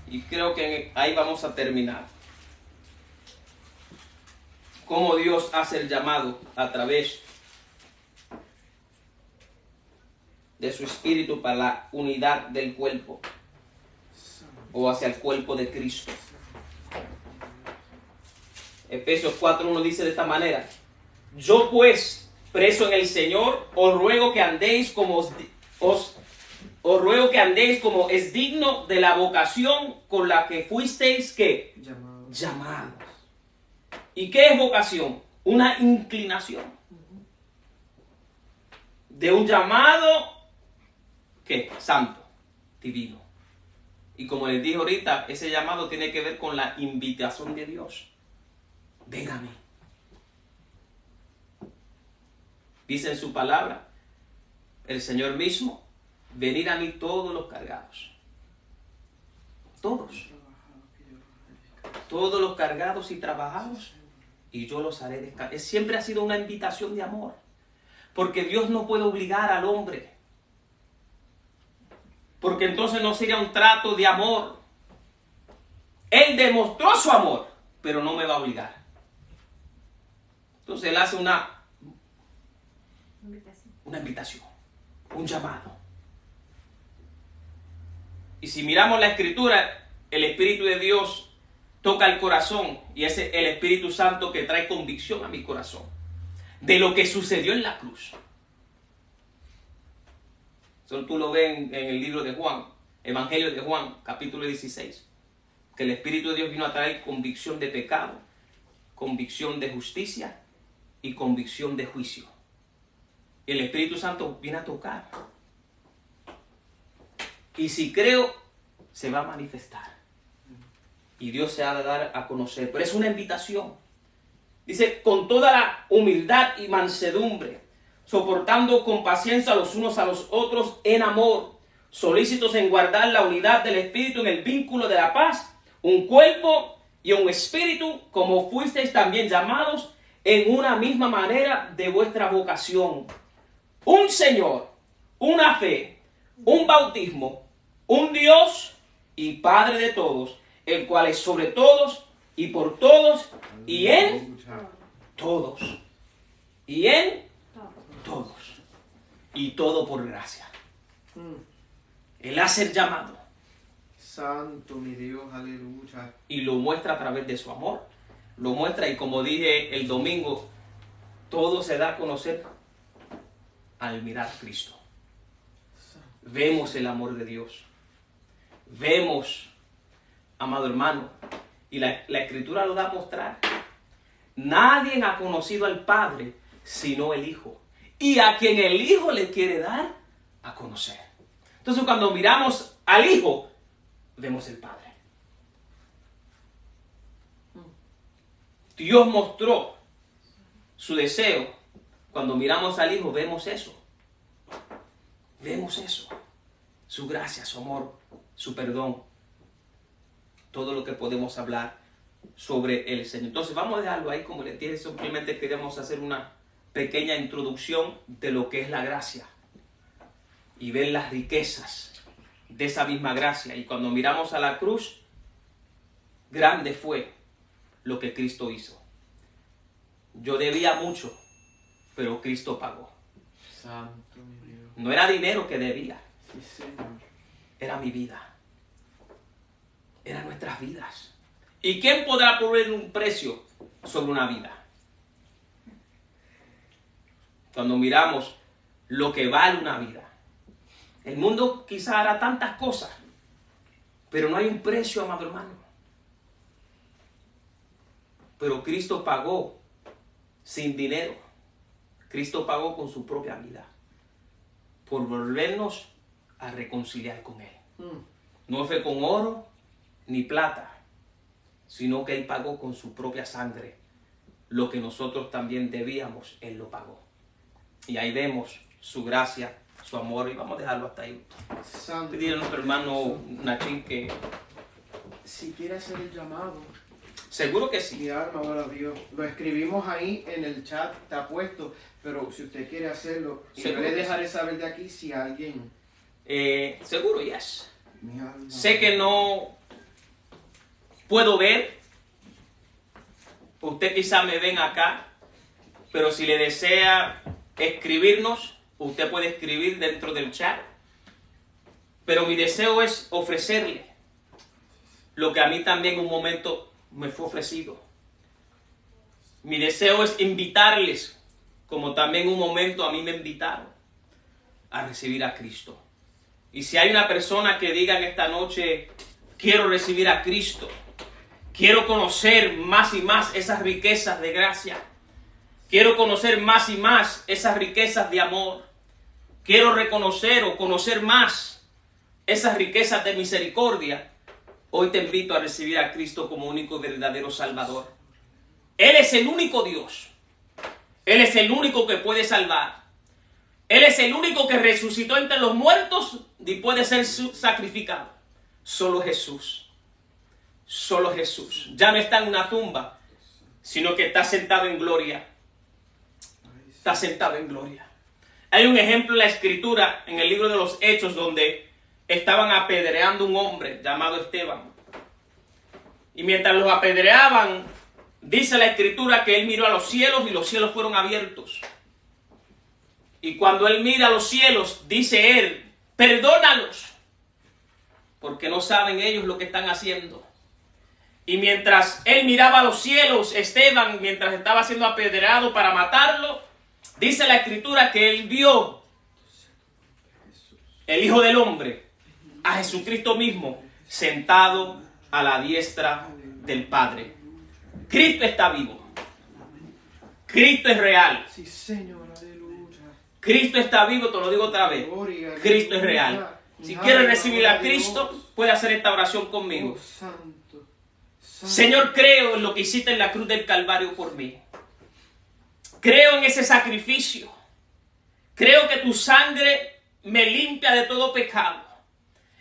Speaker 1: Y creo que ahí vamos a terminar. Cómo Dios hace el llamado a través de su espíritu para la unidad del cuerpo. O hacia el cuerpo de Cristo. Efesios 4:1 dice de esta manera: yo pues, preso en el Señor, os ruego que andéis como os ruego que andéis como es digno de la vocación con la que fuisteis ¿qué? Llamados. ¿Y qué es vocación? Una inclinación. De un llamado ¿qué? Santo, divino. Y como les dije ahorita, ese llamado tiene que ver con la invitación de Dios. Ven a mí. Dice en su palabra el Señor mismo: venid a mí todos los cargados. Todos. Todos los cargados y trabajados, y yo los haré descansar. Siempre ha sido una invitación de amor. Porque Dios no puede obligar al hombre. Porque entonces no sería un trato de amor. Él demostró su amor, pero no me va a obligar. Entonces Él hace una invitación, un llamado. Y si miramos la Escritura, el Espíritu de Dios toca el corazón, y es el Espíritu Santo que trae convicción a mi corazón de lo que sucedió en la cruz. Eso tú lo ves en el libro de Juan, Evangelio de Juan, capítulo 16, que el Espíritu de Dios vino a traer convicción de pecado, convicción de justicia y convicción de juicio. Y el Espíritu Santo viene a tocar. Y si creo, se va a manifestar. Y Dios se ha de dar a conocer. Pero es una invitación. Dice: con toda la humildad y mansedumbre, soportando con paciencia los unos a los otros en amor, solícitos en guardar la unidad del Espíritu en el vínculo de la paz, un cuerpo y un espíritu, como fuisteis también llamados en una misma manera de vuestra vocación. Un Señor, una fe, un bautismo, un Dios y Padre de todos, el cual es sobre todos y por todos y en todos. y en
Speaker 3: Todo.
Speaker 1: todos. Y todo por gracia.
Speaker 2: Mm.
Speaker 1: Él hace el llamado
Speaker 2: Santo mi Dios, aleluya.
Speaker 1: y lo muestra a través de su amor. Lo muestra y como dije el domingo, todo se da a conocer al mirar a Cristo. Vemos el amor de Dios. Vemos, amado hermano, y la Escritura lo da a mostrar. Nadie ha conocido al Padre sino el Hijo. Y a quien el Hijo le quiere dar a conocer. Entonces cuando miramos al Hijo, vemos el Padre. Dios mostró su deseo. Cuando miramos al Hijo, vemos eso. Vemos eso. Su gracia, su amor, su perdón. Todo lo que podemos hablar sobre el Señor. Entonces vamos a dejarlo ahí como les dije. Simplemente queremos hacer una pequeña introducción de lo que es la gracia. Y ver las riquezas de esa misma gracia. Y cuando miramos a la cruz, grande fue lo que Cristo hizo. Yo debía mucho, pero Cristo pagó.
Speaker 2: Santo mi Dios.
Speaker 1: No era dinero que debía,
Speaker 2: Sí, Señor.
Speaker 1: era mi vida. Eran nuestras vidas. ¿Y quién podrá poner un precio sobre una vida? Cuando miramos lo que vale una vida. El mundo quizá hará tantas cosas, pero no hay un precio, amado hermano. Pero Cristo pagó sin dinero. Cristo pagó con su propia vida por volvernos a reconciliar con Él. No fue con oro ni plata, sino que Él pagó con su propia sangre. Lo que nosotros también debíamos, Él lo pagó. Y ahí vemos su gracia, su amor, y vamos a dejarlo hasta ahí.
Speaker 2: Santo.
Speaker 1: Pedirle a nuestro hermano Nachín que...
Speaker 2: Si quiere hacer el llamado,
Speaker 1: Seguro que sí.
Speaker 2: mi alma ora a Dios. Lo escribimos ahí en el chat, está puesto, pero si usted quiere hacerlo, y yo
Speaker 1: Seguro
Speaker 2: le
Speaker 1: que
Speaker 2: dejaré saber de aquí si alguien...
Speaker 1: Seguro, yes.
Speaker 2: Mi alma
Speaker 1: Sé que no puedo ver. Usted quizá me ven acá, pero si le desea escribirnos, usted puede escribir dentro del chat. Pero mi deseo es ofrecerle lo que a mí también en un momento me fue ofrecido. Mi deseo es invitarles, como también en un momento a mí me invitaron, a recibir a Cristo. Y si hay una persona que diga en esta noche, quiero recibir a Cristo, quiero conocer más y más esas riquezas de gracia, quiero conocer más y más esas riquezas de amor, quiero reconocer o conocer más esas riquezas de misericordia, hoy te invito a recibir a Cristo como único y verdadero Salvador. Él es el único Dios. Él es el único que puede salvar. Él es el único que resucitó entre los muertos y puede ser sacrificado. Solo Jesús. Solo Jesús. Ya no está en una tumba, sino que está sentado en gloria. Está sentado en gloria. Hay un ejemplo en la Escritura, en el libro de los Hechos, donde estaban apedreando a un hombre llamado Esteban. Y mientras los apedreaban, dice la Escritura que él miró a los cielos y los cielos fueron abiertos. Y cuando él mira a los cielos, dice él, perdónalos, porque no saben ellos lo que están haciendo. Y mientras él miraba a los cielos, Esteban, mientras estaba siendo apedreado para matarlo, dice la Escritura que él vio el Hijo del Hombre, a Jesucristo mismo, sentado a la diestra del Padre. Cristo está vivo. Cristo es real.
Speaker 2: Sí, Señor, aleluya.
Speaker 1: Cristo está vivo, te lo digo otra vez.
Speaker 2: Gloria,
Speaker 1: Cristo es
Speaker 2: aleluya.
Speaker 1: real. Si
Speaker 2: Mi
Speaker 1: quieres
Speaker 2: alma
Speaker 1: recibir
Speaker 2: ora
Speaker 1: a Cristo,
Speaker 2: Dios.
Speaker 1: puede hacer esta oración conmigo.
Speaker 2: Oh, santo, santo.
Speaker 1: Señor, creo en lo que hiciste en la cruz del Calvario por mí. Creo en ese sacrificio. Creo que tu sangre me limpia de todo pecado.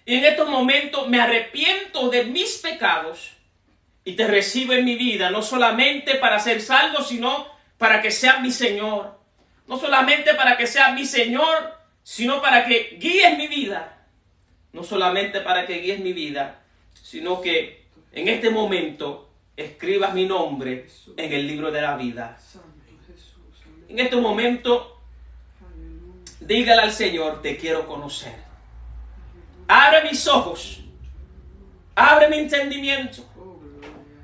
Speaker 1: Y en estos momentos me arrepiento de mis pecados y te recibo en mi vida, no solamente para ser salvo, sino para que seas mi Señor. No solamente para que seas mi Señor, sino para que guíes mi vida. No solamente para que guíes mi vida, sino que en este momento escribas mi nombre en el libro de la vida.
Speaker 2: Santo Jesús, aleluya.
Speaker 1: En este momento, dígale al Señor, te quiero conocer. Abre mis ojos. Abre mi entendimiento.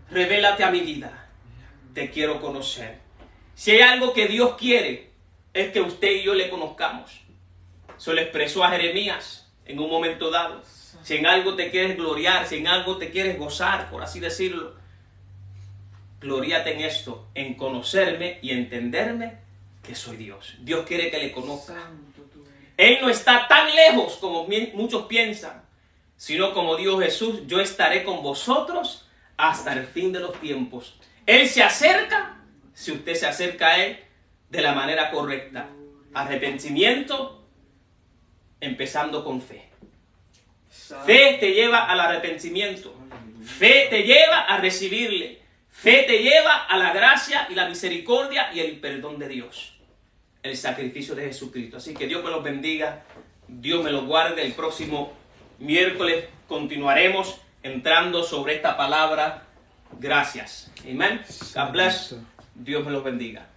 Speaker 1: Revélate a mi vida. Te quiero conocer. Si hay algo que Dios quiere, es que usted y yo le conozcamos. Se lo expresó a Jeremías en un momento dado. Si en algo te quieres gloriar, si en algo te quieres gozar, por así decirlo, gloríate en esto, en conocerme y entenderme que soy Dios. Dios quiere que le conozca. Él no está tan lejos como muchos piensan, sino como dijo Jesús, yo estaré con vosotros hasta el fin de los tiempos. Él se acerca, si usted se acerca a Él de la manera correcta. Arrepentimiento, empezando con fe. Fe te lleva al arrepentimiento. Fe te lleva a recibirle. Fe te lleva a la gracia y la misericordia y el perdón de Dios. El sacrificio de Jesucristo. Así que Dios me los bendiga. Dios me los guarde. El próximo miércoles continuaremos entrando sobre esta palabra. Gracias. Amén. God bless. Dios me los bendiga.